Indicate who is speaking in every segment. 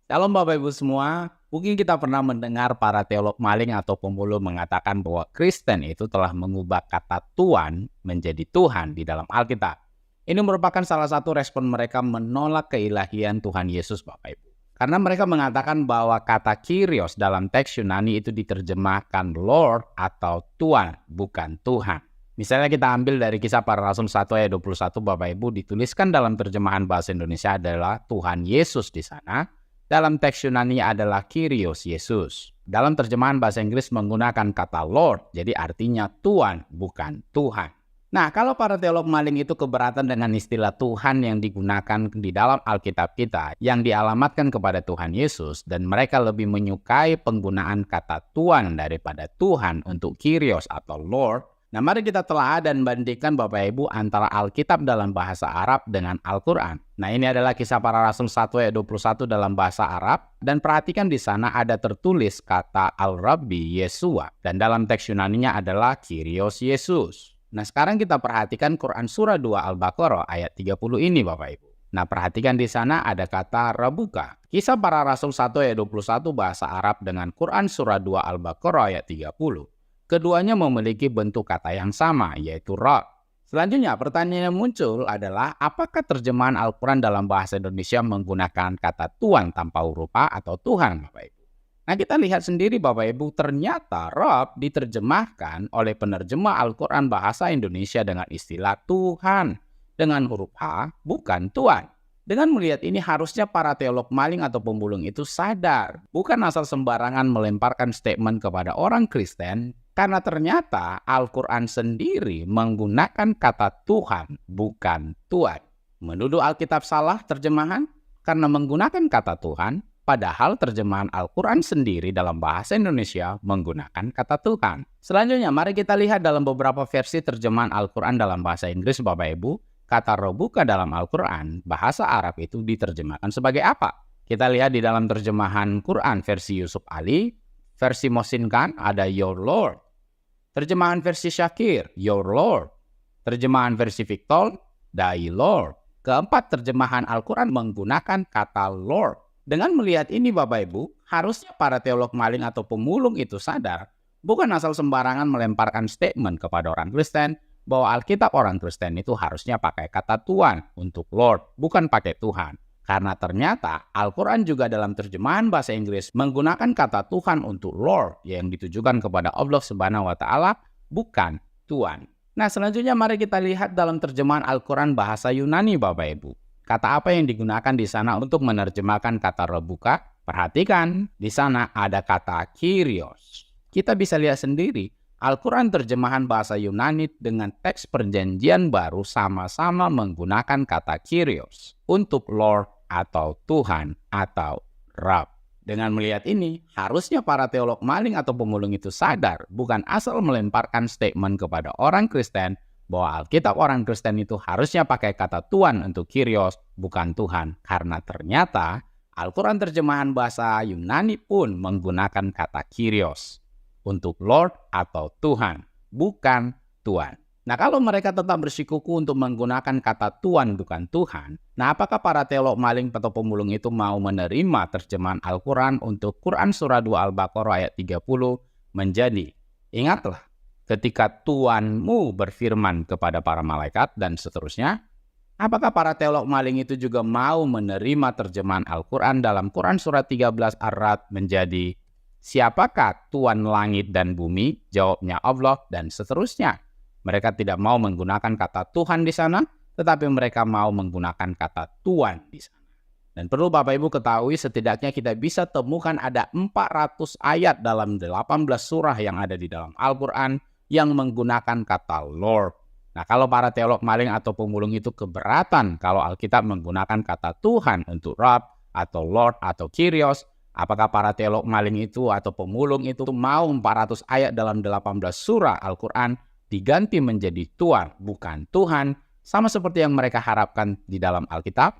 Speaker 1: Shalom Bapak Ibu semua, mungkin kita pernah mendengar para teolog maling atau pemulung mengatakan bahwa Kristen itu telah mengubah kata Tuhan menjadi Tuhan di dalam Alkitab. Ini merupakan salah satu respon mereka menolak keilahian Tuhan Yesus Bapak Ibu. Karena mereka mengatakan bahwa kata Kyrios dalam teks Yunani itu diterjemahkan Lord atau Tuan, bukan Tuhan. Misalnya kita ambil dari Kisah Para Rasul 1 ayat 21 Bapak Ibu, dituliskan dalam terjemahan bahasa Indonesia adalah Tuhan Yesus di sana. Dalam teks Yunani adalah Kyrios Yesus. Dalam terjemahan bahasa Inggris menggunakan kata Lord, jadi artinya Tuan, bukan Tuhan. Nah, kalau para teolog maling itu keberatan dengan istilah Tuhan yang digunakan di dalam Alkitab kita, yang dialamatkan kepada Tuhan Yesus, dan mereka lebih menyukai penggunaan kata Tuan daripada Tuhan untuk Kyrios atau Lord, nah, mari kita telah dan bandingkan Bapak Ibu antara Alkitab dalam bahasa Arab dengan Al-Quran. Nah, ini adalah Kisah Para Rasul 1 ayat 21 dalam bahasa Arab. Dan perhatikan di sana ada tertulis kata Al-Rabbi Yesua. Dan dalam teks Yunaninya adalah Kyrios Yesus. Nah, sekarang kita perhatikan Quran Surah 2 Al-Baqarah ayat 30 ini Bapak Ibu. Nah, perhatikan di sana ada kata Rabuka. Kisah Para Rasul 1 ayat 21 bahasa Arab dengan Quran Surah 2 Al-Baqarah ayat 30. Keduanya memiliki bentuk kata yang sama, yaitu Rab. Selanjutnya, pertanyaan yang muncul adalah apakah terjemahan Al-Quran dalam bahasa Indonesia menggunakan kata Tuan tanpa huruf A atau Tuhan, Bapak Ibu? Nah, kita lihat sendiri Bapak Ibu, ternyata Rab diterjemahkan oleh penerjemah Al-Quran bahasa Indonesia dengan istilah Tuhan, dengan huruf A, bukan Tuan. Dengan melihat ini harusnya para teolog maling atau pemulung itu sadar, bukan asal sembarangan melemparkan statement kepada orang Kristen, karena ternyata Al-Quran sendiri menggunakan kata Tuhan, bukan Tuhan. Menuduh Alkitab salah terjemahan karena menggunakan kata Tuhan, padahal terjemahan Al-Quran sendiri dalam bahasa Indonesia menggunakan kata Tuhan. Selanjutnya, mari kita lihat dalam beberapa versi terjemahan Al-Quran dalam bahasa Inggris, Bapak Ibu. Kata Robuka dalam Al-Quran, bahasa Arab itu diterjemahkan sebagai apa? Kita lihat di dalam terjemahan Quran versi Yusuf Ali, versi Mohsin Khan ada Your Lord. Terjemahan versi Syakir, Your Lord. Terjemahan versi Victor, Thy Lord. Keempat, terjemahan Al-Quran menggunakan kata Lord. Dengan melihat ini Bapak Ibu, harusnya para teolog maling atau pemulung itu sadar, bukan asal sembarangan melemparkan statement kepada orang Kristen, bahwa Alkitab orang Kristen itu harusnya pakai kata Tuhan untuk Lord, bukan pakai Tuhan. Karena ternyata Al-Quran juga dalam terjemahan bahasa Inggris menggunakan kata Tuhan untuk Lord yang ditujukan kepada Allah Subhanahu wa Ta'ala, bukan Tuhan. Nah, selanjutnya mari kita lihat dalam terjemahan Al-Quran bahasa Yunani Bapak Ibu. Kata apa yang digunakan di sana untuk menerjemahkan kata Rebuka? Perhatikan, di sana ada kata Kyrios. Kita bisa lihat sendiri, Al-Quran terjemahan bahasa Yunani dengan teks perjanjian baru sama-sama menggunakan kata Kyrios untuk Lord atau Tuhan atau Rab. Dengan melihat ini, harusnya para teolog maling atau pemulung itu sadar, bukan asal melemparkan statement kepada orang Kristen bahwa Alkitab orang Kristen itu harusnya pakai kata Tuhan untuk Kyrios, bukan Tuhan. Karena ternyata Al-Quran terjemahan bahasa Yunani pun menggunakan kata Kyrios untuk Lord atau Tuhan, bukan Tuhan. Nah, kalau mereka tetap bersikuku untuk menggunakan kata Tuhan bukan Tuhan, nah apakah para teolog maling atau pemulung itu mau menerima terjemahan Al-Quran untuk Quran Surah 2 Al-Baqarah ayat 30 menjadi, ingatlah ketika Tuhanmu berfirman kepada para malaikat dan seterusnya, apakah para teolog maling itu juga mau menerima terjemahan Al-Quran dalam Quran Surah 13 Ar-Ra'd menjadi, siapakah Tuhan langit dan bumi? Jawabnya Allah dan seterusnya. Mereka tidak mau menggunakan kata Tuhan di sana, tetapi mereka mau menggunakan kata Tuhan di sana. Dan perlu Bapak Ibu ketahui, setidaknya kita bisa temukan ada 400 ayat dalam 18 surah yang ada di dalam Al-Quran yang menggunakan kata Lord. Nah, kalau para teolog maling atau pemulung itu keberatan kalau Alkitab menggunakan kata Tuhan untuk Rab atau Lord atau Kyrios, apakah para teolog maling itu atau pemulung itu mau 400 ayat dalam 18 surah Al-Quran diganti menjadi Tuhan, bukan Tuhan, sama seperti yang mereka harapkan di dalam Alkitab?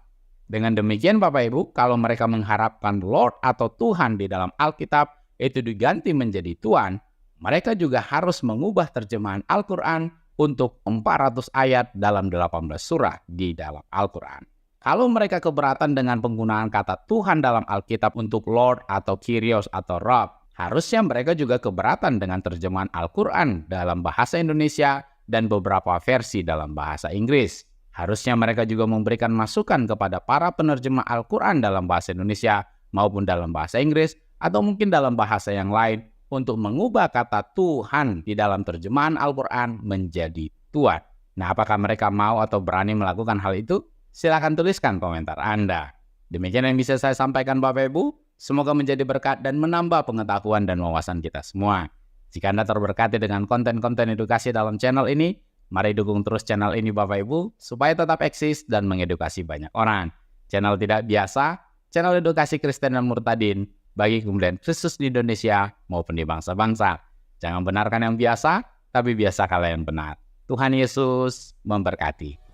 Speaker 1: Dengan demikian Bapak Ibu, kalau mereka mengharapkan Lord atau Tuhan di dalam Alkitab itu diganti menjadi Tuhan, mereka juga harus mengubah terjemahan Al-Quran untuk 400 ayat dalam 18 surah di dalam Al-Quran. Kalau mereka keberatan dengan penggunaan kata Tuhan dalam Alkitab untuk Lord atau Kyrios atau Rob, harusnya mereka juga keberatan dengan terjemahan Al-Quran dalam bahasa Indonesia dan beberapa versi dalam bahasa Inggris. Harusnya mereka juga memberikan masukan kepada para penerjemah Al-Quran dalam bahasa Indonesia maupun dalam bahasa Inggris atau mungkin dalam bahasa yang lain untuk mengubah kata Tuhan di dalam terjemahan Al-Quran menjadi Tuhan. Nah, apakah mereka mau atau berani melakukan hal itu? Silakan tuliskan komentar Anda. Demikian yang bisa saya sampaikan Bapak Ibu. Semoga menjadi berkat dan menambah pengetahuan dan wawasan kita semua. Jika Anda terberkati dengan konten-konten edukasi dalam channel ini, mari dukung terus channel ini Bapak Ibu supaya tetap eksis dan mengedukasi banyak orang. Channel tidak biasa, channel edukasi Kristen dan Murtadin bagi kemudian Kristus di Indonesia maupun di bangsa-bangsa. Jangan benarkan yang biasa, tapi biasakanlah yang benar. Tuhan Yesus memberkati.